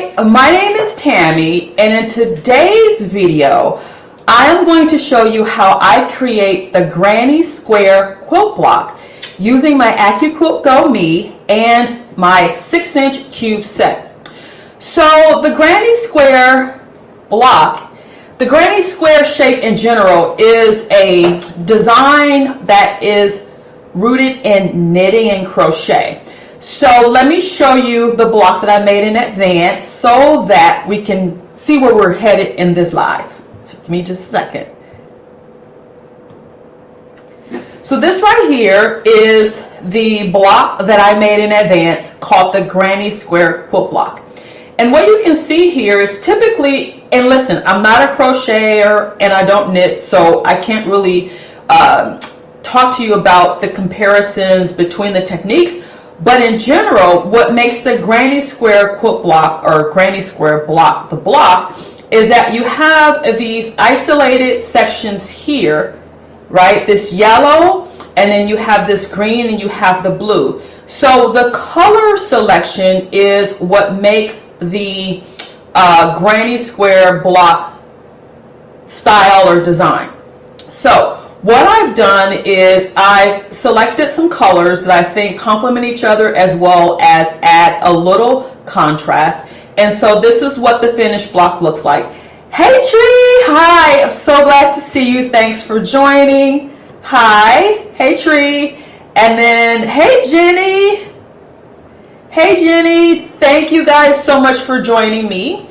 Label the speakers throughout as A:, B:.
A: Hi, my name is Tammy, and in today's video, I am going to show you how I create the granny square quilt block using my AccuQuilt Go Me and my 6-inch cube set. So the granny square block, the granny square shape in general is a design that is rooted in knitting and crochet. So let me show you the block that I made in advance so that we can see where we're headed in this live. So give me just a second. So this right here is the block that I made in advance called the granny square quilt block. And what you can see here is typically, and listen, I'm not a crocheter and I don't knit, so I can't really talk to you about the comparisons between the techniques. But in general, what makes the granny square quilt block or granny square block the block is that you have these isolated sections here, right? This yellow, and then you have this green, and you have the blue. So the color selection is what makes the granny square block style or design. So what I've done is I've selected some colors that I think complement each other as well as add a little contrast. And so this is what the finished block looks like. Hey Tree, hi, I'm so glad to see you. Thanks for joining. Hi, hey Tree. And then, hey Jenny. Hey Jenny, thank you guys so much for joining me.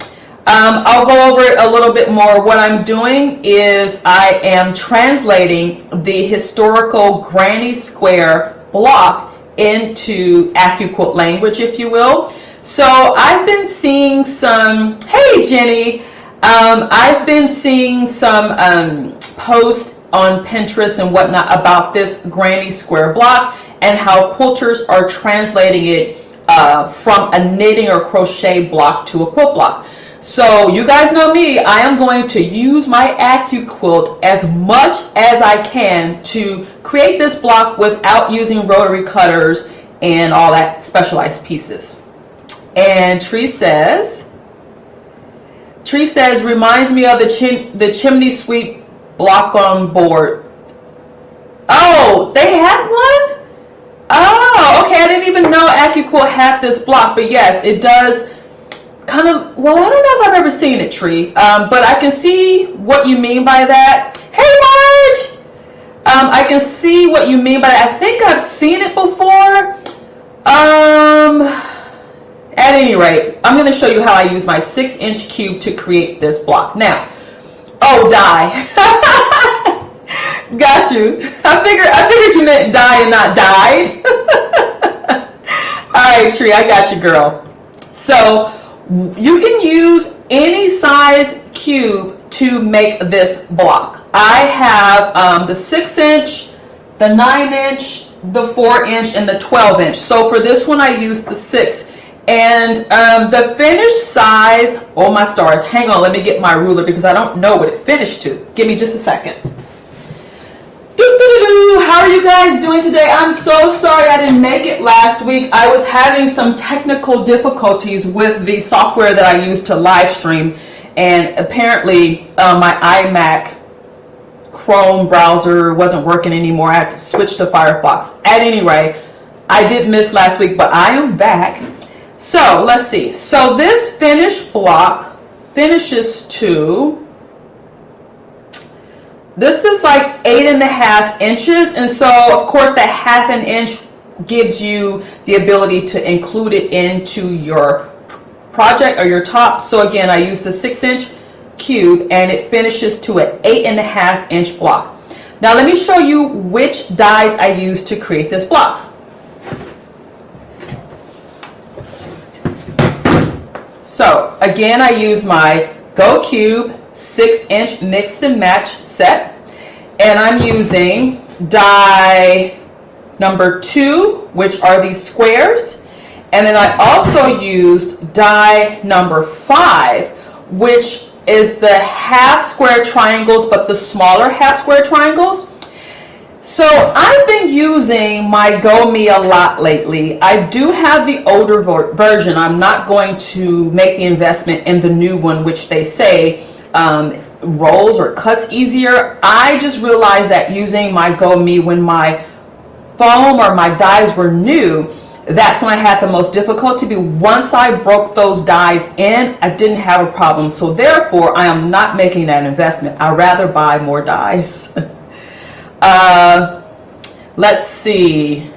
A: I'll go over it a little bit more. What I'm doing is I am translating the historical granny square block into AccuQuilt language, if you will. So I've been seeing some, hey Jenny, I've been seeing some posts on Pinterest and whatnot about this granny square block and how quilters are translating it from a knitting or crochet block to a quilt block. So you guys know me, I am going to use my AccuQuilt as much as I can to create this block without using rotary cutters and all that specialized pieces. And Tree says, reminds me of the chimney sweep block on board. Oh, they had one? Oh, okay, I didn't even know AccuQuilt had this block, but yes, it does. Kind of, well, I don't know if I've ever seen it, Tree, but I can see what you mean by that. Hey, Marge! I can see what you mean by that. I think I've seen it before. At any rate, I'm going to show you how I use my 6-inch cube to create this block. Now, oh, die. Got you. I figured you meant die and not died. All right, Tree, I got you, girl. So you can use any size cube to make this block. I have the 6-inch, the 9-inch, the 4-inch, and the 12-inch. So for this one, I used the 6. And the finished size, oh my stars, hang on, let me get my ruler because I don't know what it finished to. Give me just a second. How are you guys doing today? I'm so sorry I didn't make it last week. I was having some technical difficulties with the software that I use to live stream, and apparently my iMac Chrome browser wasn't working anymore. I had to switch to Firefox. At any rate, I did miss last week, but I am back. So let's see. So this finished block finishes to, this is like 8.5 inches, and so of course that 1/2 inch gives you the ability to include it into your project or your top. So again, I use the 6-inch cube and it finishes to an 8.5 inch block. Now let me show you which dies I use to create this block. So again, I use my GoQube 6-inch mix and match set, and I'm using die number 2, which are these squares, and then I also used die number 5, which is the half square triangles, but the smaller half square triangles. So I've been using my GoMe a lot lately. I do have the older version. I'm not going to make the investment in the new one, which they say rolls or cuts easier. I just realized that using my GoMe when my foam or my dies were new, that's when I had the most difficulty. Once I broke those dies in, I didn't have a problem. So therefore, I am not making that investment. I'd rather buy more dies. Let's see.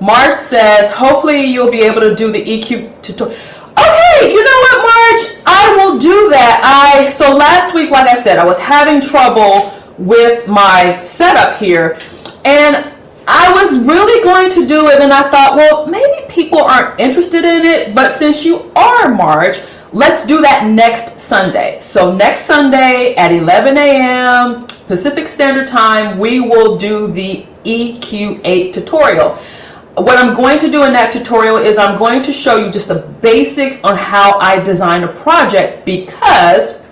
A: Marge says, hopefully you'll be able to do the EQ tutorial. Okay, you know what, Marge? I will do that. So last week, like I said, I was having trouble with my setup here, and I was really going to do it, and I thought, well, maybe people aren't interested in it, but since you are, Marge, let's do that next Sunday. So next Sunday at 11 a.m. Pacific Standard Time, we will do the EQ8 tutorial. What I'm going to do in that tutorial is I'm going to show you just the basics on how I design a project, because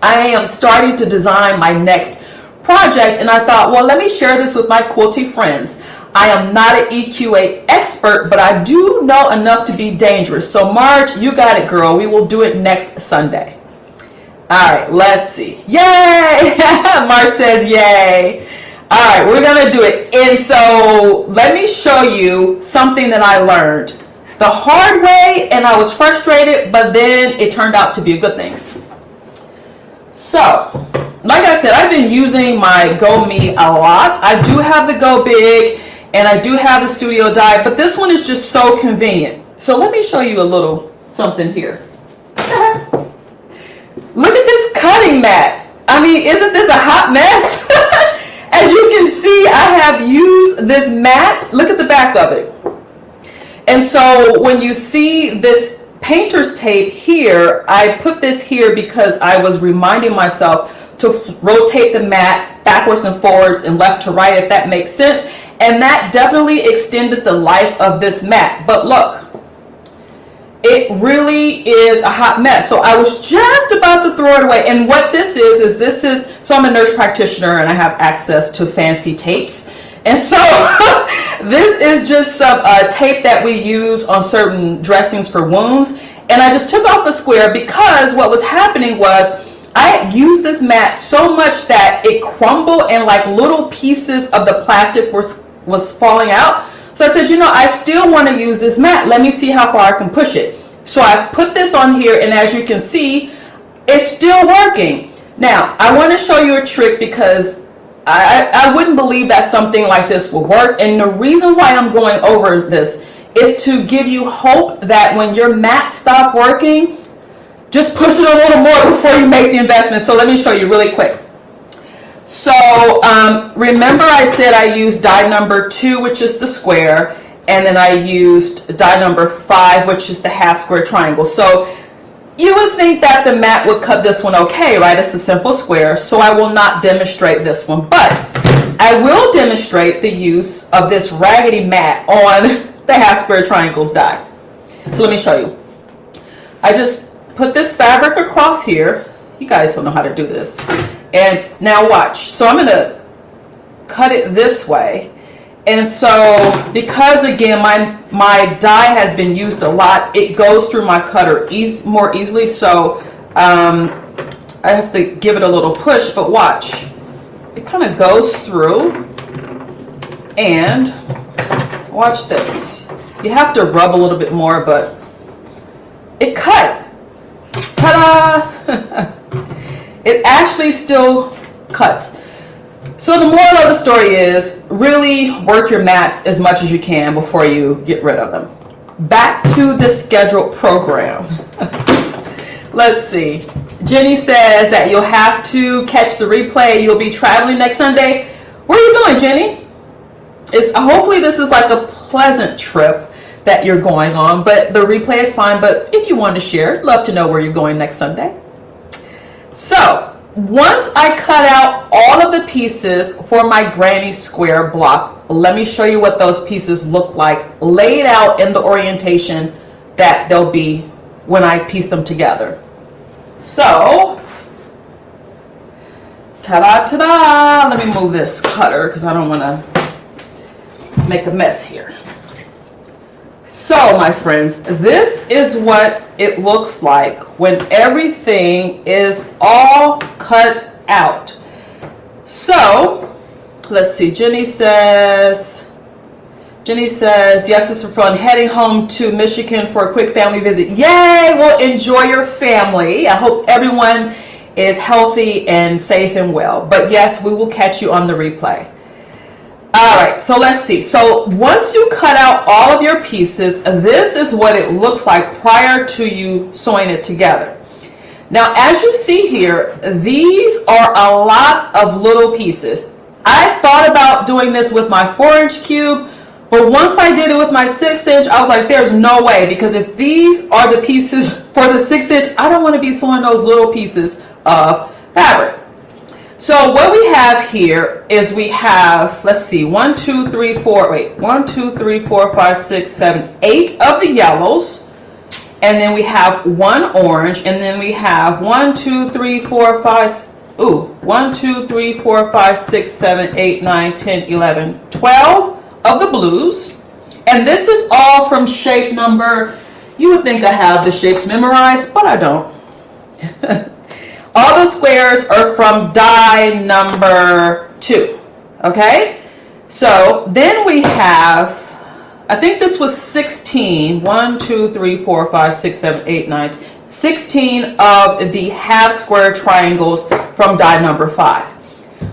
A: I am starting to design my next project, and I thought, well, let me share this with my quilty friends. I am not an EQ8 expert, but I do know enough to be dangerous. So Marge, you got it, girl. We will do it next Sunday. All right, let's see. Yay! Marge says yay. All right, we're gonna do it. And so let me show you something that I learned the hard way, and I was frustrated, but then it turned out to be a good thing. So, like I said, I've been using my GoMe a lot. I do have the Go Big, and I do have the Studio Die, but this one is just so convenient. So let me show you a little something here. Look at this cutting mat. I mean, isn't this a hot mess? As you can see, I have used this mat. Look at the back of it. And so when you see this painter's tape here, I put this here because I was reminding myself to rotate the mat backwards and forwards and left to right, if that makes sense. And that definitely extended the life of this mat. But look, it really is a hot mess. So I was just about to throw it away. And what this is, so I'm a nurse practitioner and I have access to fancy tapes. And so this is just some tape that we use on certain dressings for wounds. And I just took off the square because what was happening was I used this mat so much that it crumbled and like little pieces of the plastic was falling out. So I said, you know, I still want to use this mat. Let me see how far I can push it. So I've put this on here, and as you can see, it's still working. Now, I want to show you a trick because I wouldn't believe that something like this will work. And the reason why I'm going over this is to give you hope that when your mat stops working, just push it a little more before you make the investment. So let me show you really quick. So remember I said I used die number 2, which is the square, and then I used die number 5, which is the half square triangle. So you would think that the mat would cut this one okay, right? It's a simple square, so I will not demonstrate this one, but I will demonstrate the use of this raggedy mat on the half square triangles die. So let me show you. I just put this fabric across here. You guys don't know how to do this. And now watch. So I'm going to cut it this way. And so because again my die has been used a lot, it goes through my cutter more easily. So I have to give it a little push, but watch. It kind of goes through, and watch this. You have to rub a little bit more, but it cut. Ta-da! It actually still cuts. So the moral of the story is really work your mats as much as you can before you get rid of them. Back to the scheduled program. Let's see. Jenny says that you'll have to catch the replay. You'll be traveling next Sunday. Where are you going, Jenny? Hopefully this is like a pleasant trip that you're going on, but the replay is fine. But if you want to share, I'd love to know where you're going next Sunday. So once I cut out all of the pieces for my granny square block, let me show you what those pieces look like laid out in the orientation that they'll be when I piece them together. So Ta-da, ta-da! Let me move this cutter because I don't want to make a mess here. So, my friends, this is what it looks like when everything is all cut out. So, let's see. Jenny says, yes, it's for fun. Heading home to Michigan for a quick family visit. Yay! Well, enjoy your family. I hope everyone is healthy and safe and well. But yes, we will catch you on the replay. All right, so let's see. So once you cut out all of your pieces, this is what it looks like prior to you sewing it together. Now, as you see here, these are a lot of little pieces. I thought about doing this with my 4-inch cube, but once I did it with my 6-inch, I was like, there's no way, because if these are the pieces for the 6-inch, I don't want to be sewing those little pieces of fabric. So what we have here is we have, let's see, 1, 2, 3, 4, 5, 6, 7, 8 of the yellows. And then we have 1 orange. And then we have 1, 2, 3, 4, 5, 1, 2, 3, 4, 5, 6, 7, 8, 9, 10, 11, 12 of the blues. And this is all from shape number, you would think I have the shapes memorized, but I don't. All the squares are from die number 2, okay? So then we have, I think this was 16, 1, 2, 3, 4, 5, 6, 7, 8, 9, 16 of the half square triangles from die number 5.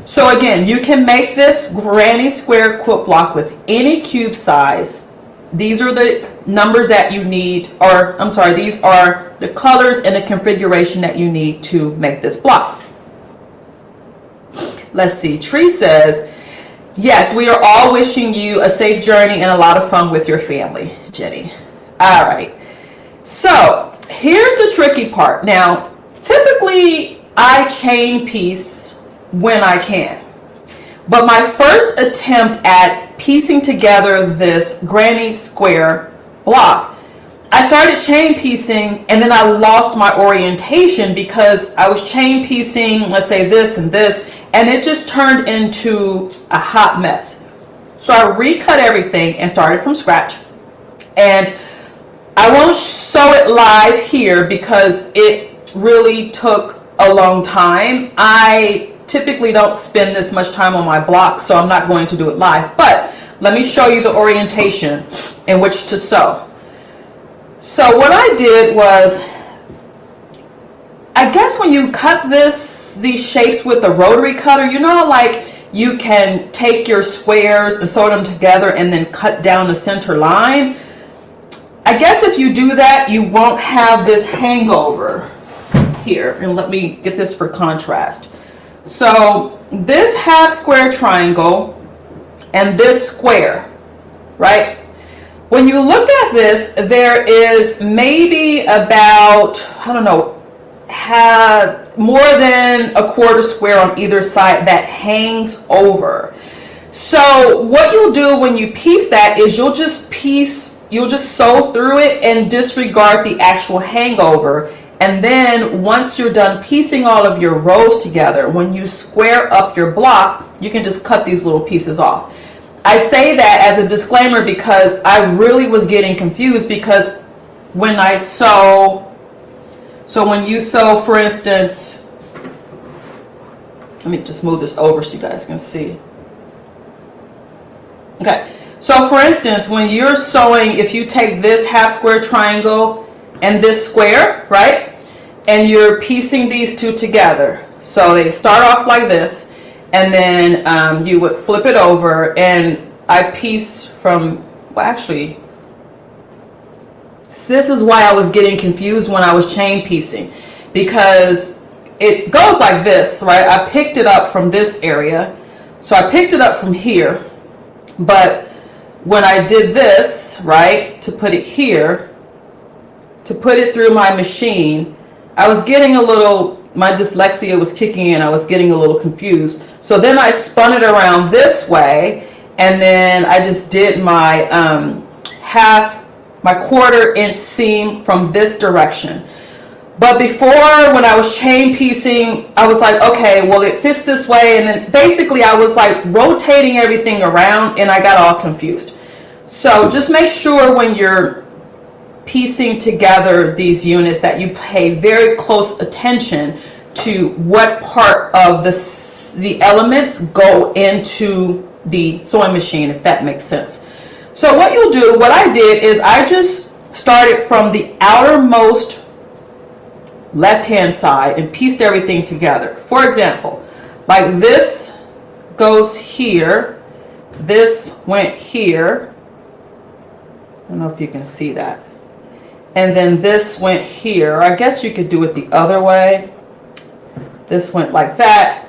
A: So again, you can make this granny square quilt block with any cube size. These are the numbers that you need, or I'm sorry, these are the colors and the configuration that you need to make this block. Let's see, Tree says, yes, we are all wishing you a safe journey and a lot of fun with your family, Jenny. All right, so here's the tricky part. Now, typically I chain piece when I can, but my first attempt at piecing together this granny square block, I started chain piecing and then I lost my orientation because I was chain piecing, let's say this and this, and it just turned into a hot mess. So I recut everything and started from scratch. And I won't sew it live here because it really took a long time. I typically don't spend this much time on my block, so I'm not going to do it live. But let me show you the orientation in which to sew. So what I did was, I guess when you cut these shapes with a rotary cutter, you know, like you can take your squares and sew them together and then cut down the center line. I guess if you do that, you won't have this hangover here. And let me get this for contrast. So this half square triangle and this square, right? When you look at this, there is maybe about, I don't know, more than a quarter square on either side that hangs over. So what you'll do when you piece that is you'll just sew through it and disregard the actual hangover. And then once you're done piecing all of your rows together, when you square up your block, you can just cut these little pieces off. I say that as a disclaimer because I really was getting confused, because when I sew, so when you sew, for instance, let me just move this over so you guys can see. Okay, so for instance, when you're sewing, if you take this half square triangle and this square, right, and you're piecing these two together, so they start off like this, and then you would flip it over, and I piece from, well, actually, this is why I was getting confused when I was chain piecing, because it goes like this, right? I picked it up from this area, so I picked it up from here, but when I did this, right, to put it here, to put it through my machine, I was getting a little, my dyslexia was kicking in, I was getting a little confused. So then I spun it around this way, and then I just did my my 1/4 inch seam from this direction. But before, when I was chain piecing, I was like, okay, well, it fits this way. And then basically I was like rotating everything around and I got all confused. So just make sure when you're piecing together these units that you pay very close attention to what part of the elements go into the sewing machine, if that makes sense. So what you'll do, what I did is I just started from the outermost left-hand side and pieced everything together. For example, like this goes here, this went here. I don't know if you can see that. And then this went here. I guess you could do it the other way. This went like that,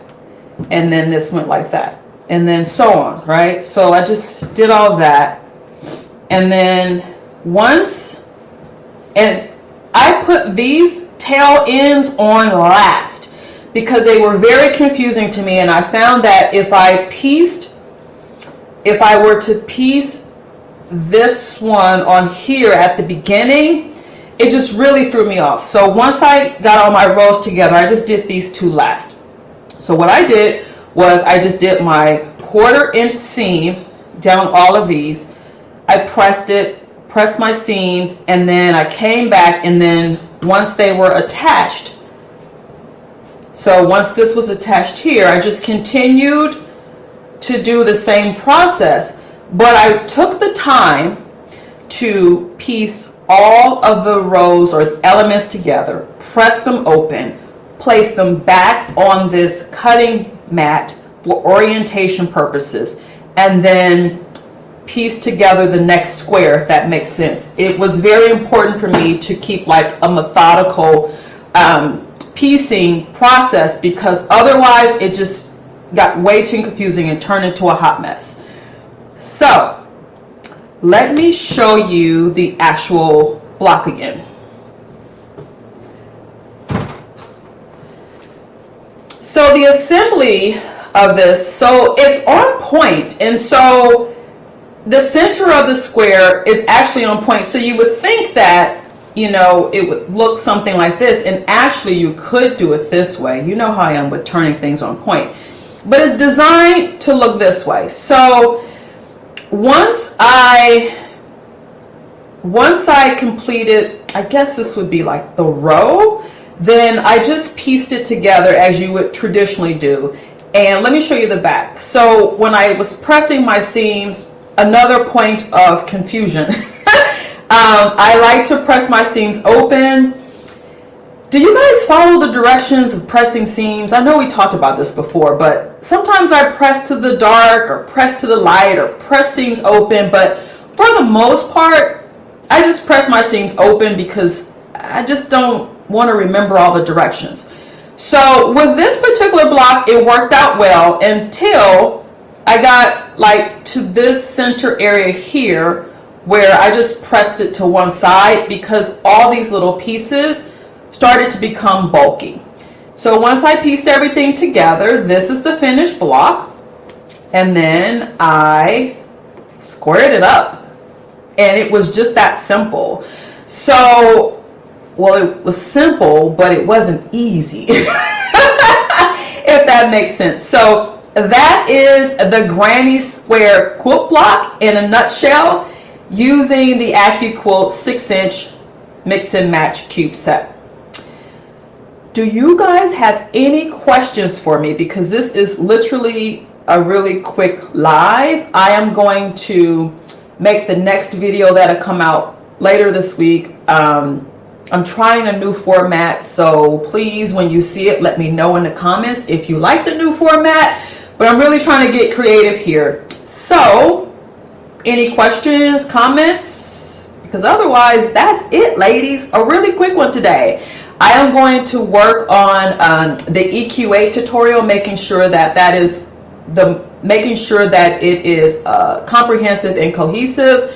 A: and then this went like that, and then so on, right? So I just did all that. And then and I put these tail ends on last because they were very confusing to me, and I found that if I were to piece this one on here at the beginning, it just really threw me off. So once I got all my rows together, I just did these two last. So what I did was I just did my 1/4 inch seam down all of these. I pressed my seams, and then I came back, and then once they were attached, so once this was attached here, I just continued to do the same process, but I took the time to piece all of the rows or elements together, press them open, place them back on this cutting mat for orientation purposes, and then piece together the next square, if that makes sense. It was very important for me to keep like a methodical piecing process, because otherwise it just got way too confusing and turned into a hot mess. So let me show you the actual block again. So the assembly of this, so it's on point, and so the center of the square is actually on point. So you would think that, you know, it would look something like this, and actually you could do it this way. You know how I am with turning things on point, but it's designed to look this way. So once I completed, I guess this would be like the row, then I just pieced it together as you would traditionally do. And let me show you the back. So when I was pressing my seams, another point of confusion, I like to press my seams open. Do you guys follow the directions of pressing seams? I know we talked about this before, but sometimes I press to the dark or press to the light or press seams open, but for the most part, I just press my seams open because I just don't want to remember all the directions. So with this particular block, it worked out well until I got like to this center area here where I just pressed it to one side because all these little pieces started to become bulky. So once I pieced everything together, this is the finished block, and then I squared it up, and it was just that simple. So, well, it was simple, but it wasn't easy, if that makes sense. So that is the Granny Square quilt block in a nutshell, using the AccuQuilt 6-inch mix and match cube set. Do you guys have any questions for me? Because this is literally a really quick live. I am going to make the next video that'll come out later this week. I'm trying a new format, so please, when you see it, let me know in the comments if you like the new format. But I'm really trying to get creative here. So, any questions, comments? Because otherwise, that's it, ladies. A really quick one today. I am going to work on the EQ8 tutorial, making sure that it is comprehensive and cohesive.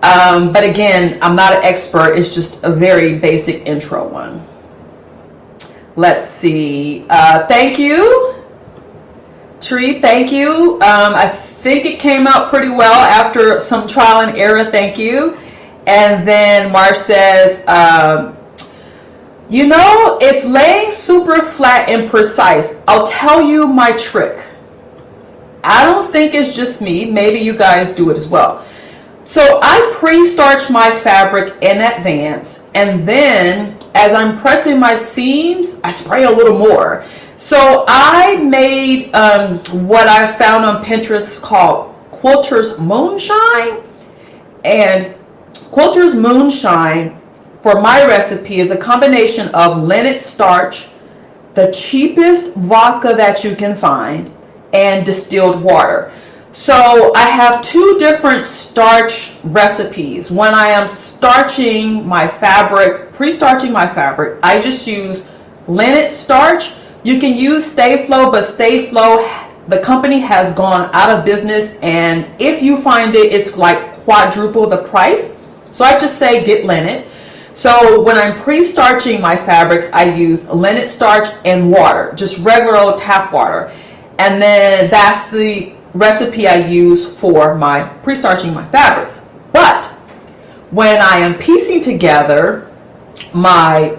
A: But again, I'm not an expert. It's just a very basic intro one. Let's see. Thank you. Tree, thank you. I think it came out pretty well after some trial and error. Thank you. And then Marsh says, You know, it's laying super flat and precise. I'll tell you my trick. I don't think it's just me. Maybe you guys do it as well. So I pre-starch my fabric in advance, and then as I'm pressing my seams, I spray a little more. So I made what I found on Pinterest called Quilter's Moonshine. And Quilter's Moonshine for my recipe is a combination of linnet starch, the cheapest vodka that you can find, and distilled water. So I have two different starch recipes. When I am starching my fabric, pre-starching my fabric, I just use linnet starch. You can use Stay Flow, but Stay Flow, the company has gone out of business, and if you find it, it's like quadruple the price. So I just say get linnet. So when I'm pre-starching my fabrics, I use linnet starch and water, just regular old tap water. And then that's the recipe I use for my pre-starching my fabrics. But when I am piecing together my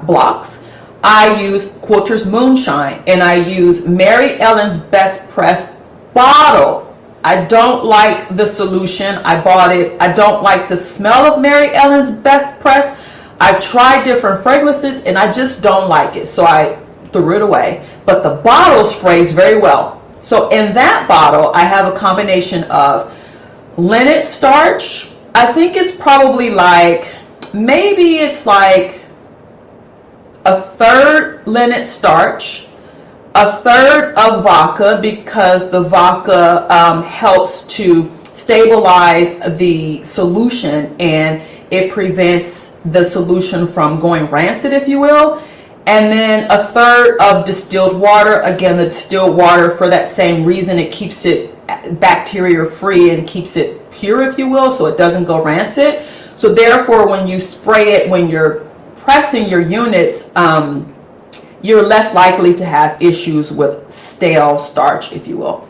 A: blocks, I use Quilter's Moonshine, and I use Mary Ellen's Best Press bottle. I don't like the solution. I bought it. I don't like the smell of Mary Ellen's Best Press. I've tried different fragrances and I just don't like it. So I threw it away. But the bottle sprays very well. So in that bottle, I have a combination of linnet starch. I think it's probably like, maybe it's like a third linnet starch, a third of vodka, because the vodka helps to stabilize the solution and it prevents the solution from going rancid, if you will. And then a third of distilled water. Again, the distilled water, for that same reason, it keeps it bacteria free and keeps it pure, if you will, so it doesn't go rancid. So therefore, when you spray it, when you're pressing your units, you're less likely to have issues with stale starch, if you will.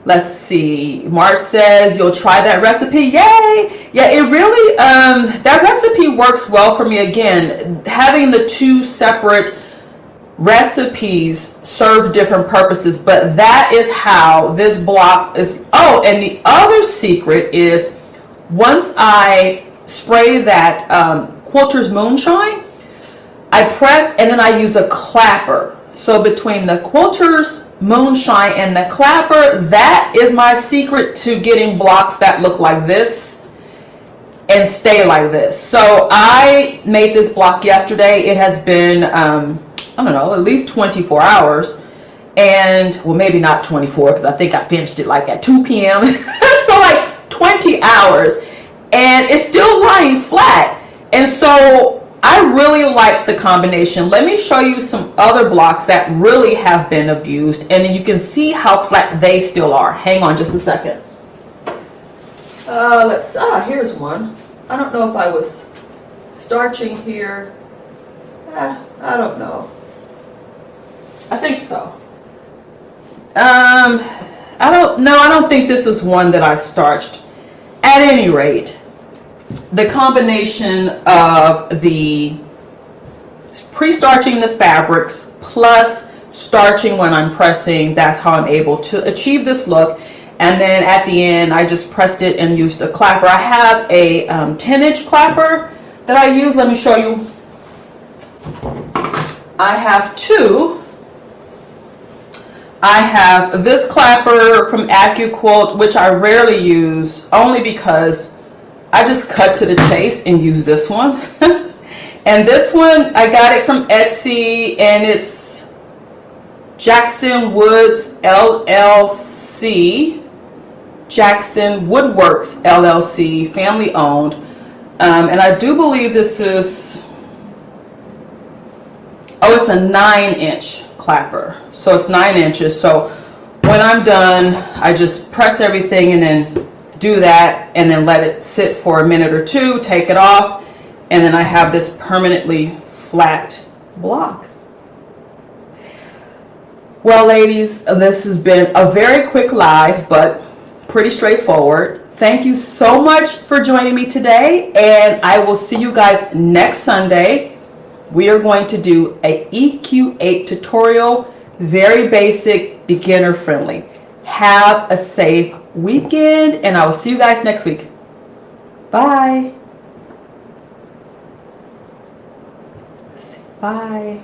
A: Let's see. March says you'll try that recipe. Yay! Yeah, it really, that recipe works well for me. Again, having the two separate recipes serve different purposes, but that is how this block is. Oh, and the other secret is once I spray that Quilter's Moonshine, I press and then I use a clapper. So between the Quilter's Moonshine and the clapper, that is my secret to getting blocks that look like this and stay like this. So I made this block yesterday. It has been, I don't know, at least 24 hours. And, well, maybe not 24 because I think I finished it like at 2 p.m. So like 20 hours. And it's still lying flat. And so I really like the combination. Let me show you some other blocks that really have been abused, and then you can see how flat they still are. Hang on just a second. Here's one. I don't know if I was starching here. I don't know. I think so. I don't think this is one that I starched. At any rate, the combination of the pre-starching the fabrics plus starching when I'm pressing, that's how I'm able to achieve this look. And then at the end, I just pressed it and used a clapper. I have a 10-inch clapper that I use. Let me show you. I have two. I have this clapper from AccuQuilt, which I rarely use only because I just cut to the chase and use this one. And this one, I got it from Etsy, and it's Jackson Woods LLC. Jackson Woodworks LLC, family owned. And I do believe this is, it's a 9-inch clapper. So it's 9 inches. So when I'm done, I just press everything and then do that and then let it sit for a minute or two, take it off, and then I have this permanently flat block. Well, ladies, this has been a very quick live, but pretty straightforward. Thank you so much for joining me today, and I will see you guys next Sunday. We are going to do a EQ8 tutorial, very basic, beginner friendly. Have a safe weekend, and I will see you guys next week. Bye. Bye.